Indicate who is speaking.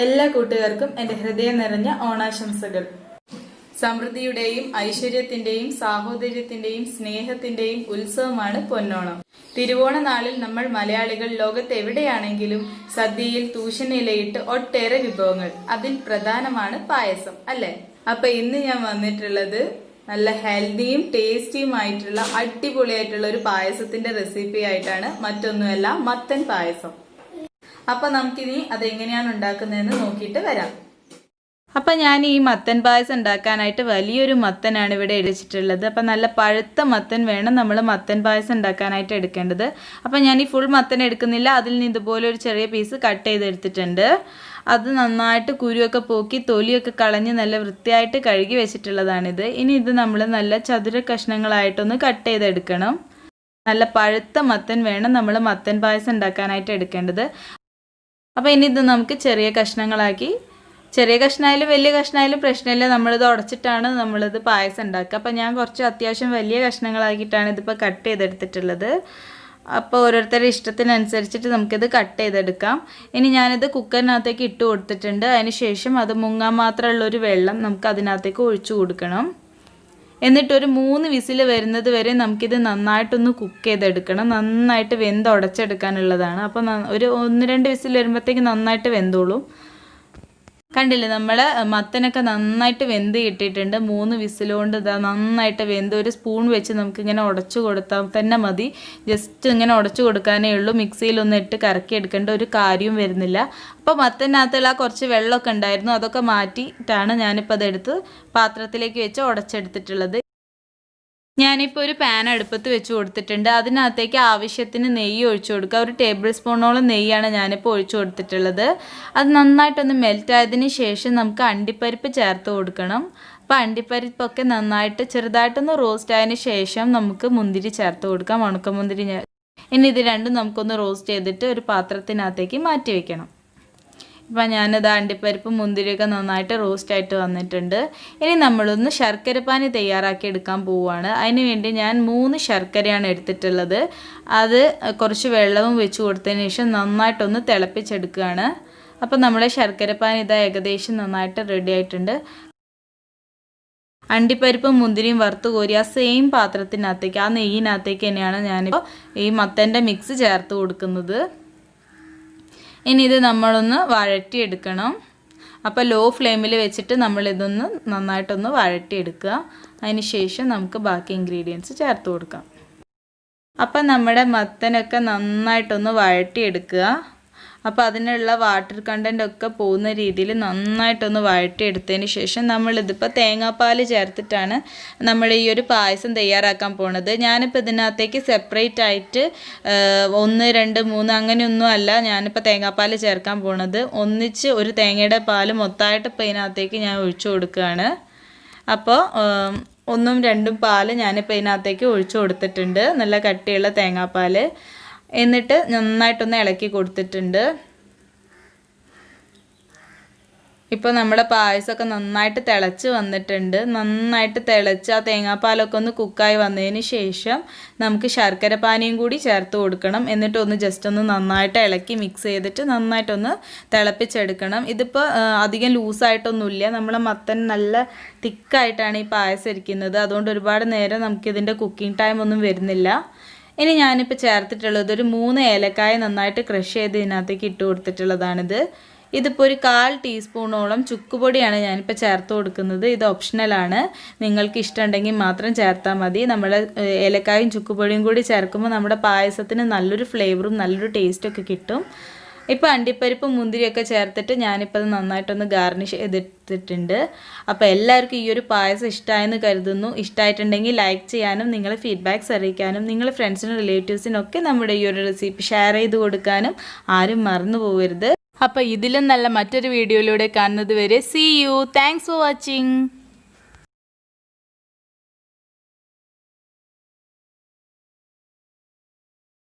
Speaker 1: എല്ലാ കൂട്ടുകാർക്കും എൻ്റെ ഹൃദയം നിറഞ്ഞ ഓണാശംസകൾ. സമൃദ്ധിയുടെയും ഐശ്വര്യത്തിന്റെയും സാഹോദര്യത്തിന്റെയും സ്നേഹത്തിന്റെയും ഉത്സവമാണ് പൊന്നോണം. തിരുവോണ നാളിൽ നമ്മൾ മലയാളികൾ ലോകത്ത് എവിടെയാണെങ്കിലും സദ്യയിൽ തൂശനിലയിട്ട് ഒട്ടേറെ വിഭവങ്ങൾ, അതിൽ പ്രധാനമാണ് പായസം അല്ലെ? അപ്പൊ ഇന്ന് ഞാൻ വന്നിട്ടുള്ളത് നല്ല ഹെൽത്തിയും ടേസ്റ്റിയും ആയിട്ടുള്ള അടിപൊളിയായിട്ടുള്ള ഒരു പായസത്തിന്റെ റെസിപ്പി ആയിട്ടാണ്. മറ്റൊന്നുമല്ല, മത്തൻ പായസം. അപ്പൊ നമുക്കിനി അതെങ്ങനെയാണ് ഉണ്ടാക്കുന്നതെന്ന് നോക്കിയിട്ട് വരാം. അപ്പം ഞാൻ ഈ മത്തൻ പായസം ഉണ്ടാക്കാനായിട്ട് വലിയൊരു മത്തനാണ് ഇവിടെ എടുത്തിട്ടുള്ളത്. അപ്പം നല്ല പഴുത്ത മത്തൻ വേണം നമ്മൾ മത്തൻ പായസം ഉണ്ടാക്കാനായിട്ട് എടുക്കേണ്ടത്. അപ്പം ഞാൻ ഈ ഫുൾ മത്തൻ എടുക്കുന്നില്ല, അതിൽ നിന്ന് ഇതുപോലെ ഒരു ചെറിയ പീസ് കട്ട് ചെയ്തെടുത്തിട്ടുണ്ട്. അത് നന്നായിട്ട് കുരുവൊക്കെ പോക്കി തൊലിയൊക്കെ കളഞ്ഞ് നല്ല വൃത്തിയായിട്ട് കഴുകി വെച്ചിട്ടുള്ളതാണിത്. ഇനി ഇത് നമ്മൾ നല്ല ചതുര കഷ്ണങ്ങളായിട്ടൊന്ന് കട്ട് ചെയ്തെടുക്കണം. നല്ല പഴുത്ത മത്തൻ വേണം നമ്മൾ മത്തൻ പായസം ഉണ്ടാക്കാനായിട്ട് എടുക്കേണ്ടത്. അപ്പോൾ ഇനി ഇത് നമുക്ക് ചെറിയ കഷ്ണങ്ങളാക്കി, ചെറിയ കഷ്ണമായാലും വലിയ കഷ്ണമായാലും പ്രശ്നമില്ല, നമ്മളിത് ഉടച്ചിട്ടാണ് നമ്മളിത് പായസം ഉണ്ടാക്കുക. അപ്പോൾ ഞാൻ കുറച്ച് അത്യാവശ്യം വലിയ കഷ്ണങ്ങളാക്കിയിട്ടാണ് ഇതിപ്പോൾ കട്ട് ചെയ്തെടുത്തിട്ടുള്ളത്. അപ്പോൾ ഓരോരുത്തരുടെ ഇഷ്ടത്തിനനുസരിച്ചിട്ട് നമുക്കിത് കട്ട് ചെയ്തെടുക്കാം. ഇനി ഞാനിത് കുക്കറിനകത്തേക്ക് ഇട്ട് കൊടുത്തിട്ടുണ്ട്. അതിന് ശേഷം അത് മുങ്ങാൻ മാത്രമുള്ളൊരു വെള്ളം നമുക്ക് അതിനകത്തേക്ക് ഒഴിച്ചു കൊടുക്കണം. എന്നിട്ടൊരു 3 വിസിൽ വരുന്നത് വരെ നമുക്കിത് നന്നായിട്ടൊന്ന് കുക്ക് ചെയ്തെടുക്കണം. നന്നായിട്ട് വെന്ത് ഉടച്ചെടുക്കാനുള്ളതാണ്. അപ്പോൾ ഒരു 1-2 വിസിൽ വരുമ്പോഴത്തേക്ക് നന്നായിട്ട് വെന്തോളും. കണ്ടില്ലേ, നമ്മൾ മത്തനൊക്കെ നന്നായിട്ട് വെന്ത് കിട്ടിയിട്ടുണ്ട്. 3 വിസിലുകൊണ്ട് ഇതാ നന്നായിട്ട് വെന്ത്. ഒരു സ്പൂൺ വെച്ച് നമുക്കിങ്ങനെ ഉടച്ചു കൊടുത്താൽ തന്നെ മതി. ജസ്റ്റ് ഇങ്ങനെ ഉടച്ചു കൊടുക്കാനേ ഉള്ളൂ. മിക്സിയിലൊന്നും ഇട്ട് കറക്കി എടുക്കേണ്ട ഒരു കാര്യവും വരുന്നില്ല. അപ്പോൾ മത്തനകത്തുള്ള കുറച്ച് വെള്ളമൊക്കെ ഉണ്ടായിരുന്നു, അതൊക്കെ മാറ്റിയിട്ടാണ് ഞാനിപ്പോൾ അതെടുത്ത് പാത്രത്തിലേക്ക് വെച്ച് ഉടച്ചെടുത്തിട്ടുള്ളത്. ഞാനിപ്പോൾ ഒരു പാൻ അടുപ്പത്ത് വെച്ച് കൊടുത്തിട്ടുണ്ട്. അതിനകത്തേക്ക് ആവശ്യത്തിന് നെയ്യ് ഒഴിച്ചു കൊടുക്കുക. ഒരു ടേബിൾ സ്പൂണോളം നെയ്യാണ് ഞാനിപ്പോൾ ഒഴിച്ചു കൊടുത്തിട്ടുള്ളത്. അത് നന്നായിട്ടൊന്ന് മെൽറ്റ് ആയതിന് ശേഷം നമുക്ക് അണ്ടിപ്പരിപ്പ് ചേർത്ത് കൊടുക്കണം. അപ്പോൾ അണ്ടിപ്പരിപ്പൊക്കെ നന്നായിട്ട് ചെറുതായിട്ടൊന്ന് റോസ്റ്റ് ആയതിന് ശേഷം നമുക്ക് മുന്തിരി ചേർത്ത് കൊടുക്കാം, ഉണക്കമുന്തിരി. ഇനി ഇത് രണ്ടും നമുക്കൊന്ന് റോസ്റ്റ് ചെയ്തിട്ട് ഒരു പാത്രത്തിനകത്തേക്ക് മാറ്റി വയ്ക്കണം. ഇപ്പം ഞാനിത് അണ്ടിപ്പരിപ്പ് മുന്തിരിയൊക്കെ നന്നായിട്ട് റോസ്റ്റായിട്ട് വന്നിട്ടുണ്ട്. ഇനി നമ്മളൊന്ന് ശർക്കരപ്പാനി തയ്യാറാക്കി എടുക്കാൻ പോവുകയാണ്. അതിന് വേണ്ടി ഞാൻ 3 ശർക്കരയാണ് എടുത്തിട്ടുള്ളത്. അത് കുറച്ച് വെള്ളവും വെച്ച് കൊടുത്തതിന് ശേഷം നന്നായിട്ടൊന്ന് തിളപ്പിച്ചെടുക്കുകയാണ്. അപ്പം നമ്മുടെ ശർക്കരപ്പാനി ഇതാ ഏകദേശം നന്നായിട്ട് റെഡി ആയിട്ടുണ്ട്. അണ്ടിപ്പരിപ്പും മുന്തിരിയും വറുത്ത് കോരി ആ സെയിം പാത്രത്തിനകത്തേക്ക്, ആ നെയ്യിനകത്തേക്ക് തന്നെയാണ് ഞാനിപ്പോൾ ഈ മത്തൻ്റെ മിക്സ് ചേർത്ത് കൊടുക്കുന്നത്. ഇനി ഇത് നമ്മളൊന്ന് വഴറ്റിയെടുക്കണം. അപ്പോൾ ലോ ഫ്ലെയിമിൽ വെച്ചിട്ട് നമ്മളിതൊന്ന് നന്നായിട്ടൊന്ന് വഴറ്റിയെടുക്കുക. അതിന് ശേഷം നമുക്ക് ബാക്കി ഇൻഗ്രീഡിയൻസ് ചേർത്ത് കൊടുക്കാം. അപ്പം നമ്മുടെ മത്തനൊക്കെ നന്നായിട്ടൊന്ന് വഴറ്റിയെടുക്കുക. അപ്പോൾ അതിനുള്ള വാട്ടർ കണ്ടൻ്റ് ഒക്കെ പോകുന്ന രീതിയിൽ നന്നായിട്ടൊന്ന് വഴറ്റിയെടുത്തതിന് ശേഷം നമ്മളിതിപ്പോൾ തേങ്ങാപ്പാൽ ചേർത്തിട്ടാണ് നമ്മൾ ഈ ഒരു പായസം തയ്യാറാക്കാൻ പോണത്. ഞാനിപ്പോൾ ഇതിനകത്തേക്ക് സെപ്പറേറ്റ് ആയിട്ട് 1, 2, 3 അങ്ങനെയൊന്നും അല്ല ഞാനിപ്പോൾ തേങ്ങാപ്പാൽ ചേർക്കാൻ പോണത്. ഒന്നിച്ച് ഒരു തേങ്ങയുടെ പാൽ മൊത്തമായിട്ട് ഇപ്പോൾ ഇതിനകത്തേക്ക് ഞാൻ ഒഴിച്ചു കൊടുക്കുകയാണ്. അപ്പോൾ 1ഉം 2ഉം പാൽ ഞാനിപ്പോൾ ഇതിനകത്തേക്ക് ഒഴിച്ചു കൊടുത്തിട്ടുണ്ട്, നല്ല കട്ടിയുള്ള തേങ്ങാപ്പാൽ. എന്നിട്ട് നന്നായിട്ടൊന്ന് ഇളക്കി കൊടുത്തിട്ടുണ്ട്. ഇപ്പോൾ നമ്മുടെ പായസമൊക്കെ നന്നായിട്ട് തിളച്ച് വന്നിട്ടുണ്ട്. നന്നായിട്ട് തിളച്ച് ആ തേങ്ങാപ്പാലൊക്കെ ഒന്ന് കുക്കായി വന്നതിന് ശേഷം നമുക്ക് ശർക്കര പാനിയും കൂടി ചേർത്ത് കൊടുക്കണം. എന്നിട്ടൊന്ന് ജസ്റ്റ് ഒന്ന് നന്നായിട്ട് ഇളക്കി മിക്സ് ചെയ്തിട്ട് നന്നായിട്ടൊന്ന് തിളപ്പിച്ചെടുക്കണം. ഇതിപ്പോൾ അധികം ലൂസായിട്ടൊന്നുമില്ല, നമ്മളെ മത്തൻ നല്ല തിക്കായിട്ടാണ് ഈ പായസം ഇരിക്കുന്നത്. അതുകൊണ്ട് ഒരുപാട് നേരം നമുക്കിതിൻ്റെ കുക്കിംഗ് ടൈം ഒന്നും വരുന്നില്ല. ഇനി ഞാനിപ്പോൾ ചേർത്തിട്ടുള്ളത് ഒരു 3 ഏലക്കായ നന്നായിട്ട് ക്രഷ് ചെയ്ത് ഇതിനകത്തേക്ക് ഇട്ട് കൊടുത്തിട്ടുള്ളതാണിത്. ഇതിപ്പോൾ ഒരു 1/4 ടീസ്പൂണോളം ചുക്കുപൊടിയാണ് ഞാനിപ്പോൾ ചേർത്ത് കൊടുക്കുന്നത്. ഇത് ഓപ്ഷണലാണ്, നിങ്ങൾക്ക് ഇഷ്ടമുണ്ടെങ്കിൽ മാത്രം ചേർത്താൽ മതി. നമ്മൾ ഏലക്കായും ചുക്കുപൊടിയും കൂടി ചേർക്കുമ്പോൾ നമ്മുടെ പായസത്തിന് നല്ലൊരു ഫ്ലേവറും നല്ലൊരു ടേസ്റ്റൊക്കെ കിട്ടും. ഇപ്പോൾ അണ്ടിപ്പരിപ്പും മുന്തിരിയൊക്കെ ചേർത്തിട്ട് ഞാനിപ്പോൾ അത് നന്നായിട്ടൊന്ന് ഗാർണിഷ് ചെയ്തിട്ടുണ്ട്. അപ്പോൾ എല്ലാവർക്കും ഈ ഒരു പായസം ഇഷ്ടമായെന്ന് കരുതുന്നു. ഇഷ്ടമായിട്ടുണ്ടെങ്കിൽ ലൈക്ക് ചെയ്യാനും നിങ്ങൾ ഫീഡ്ബാക്ക്സ് അറിയിക്കാനും നിങ്ങൾ ഫ്രണ്ട്സിനും റിലേറ്റീവ്സിനൊക്കെ നമ്മുടെ ഈ ഒരു റെസിപ്പി ഷെയർ ചെയ്ത് കൊടുക്കാനും ആരും മറന്നു പോകരുത്. അപ്പോൾ ഇതിലും നല്ല മറ്റൊരു വീഡിയോയിലൂടെ കാണുന്നത് വരെ see you. Thanks for watching.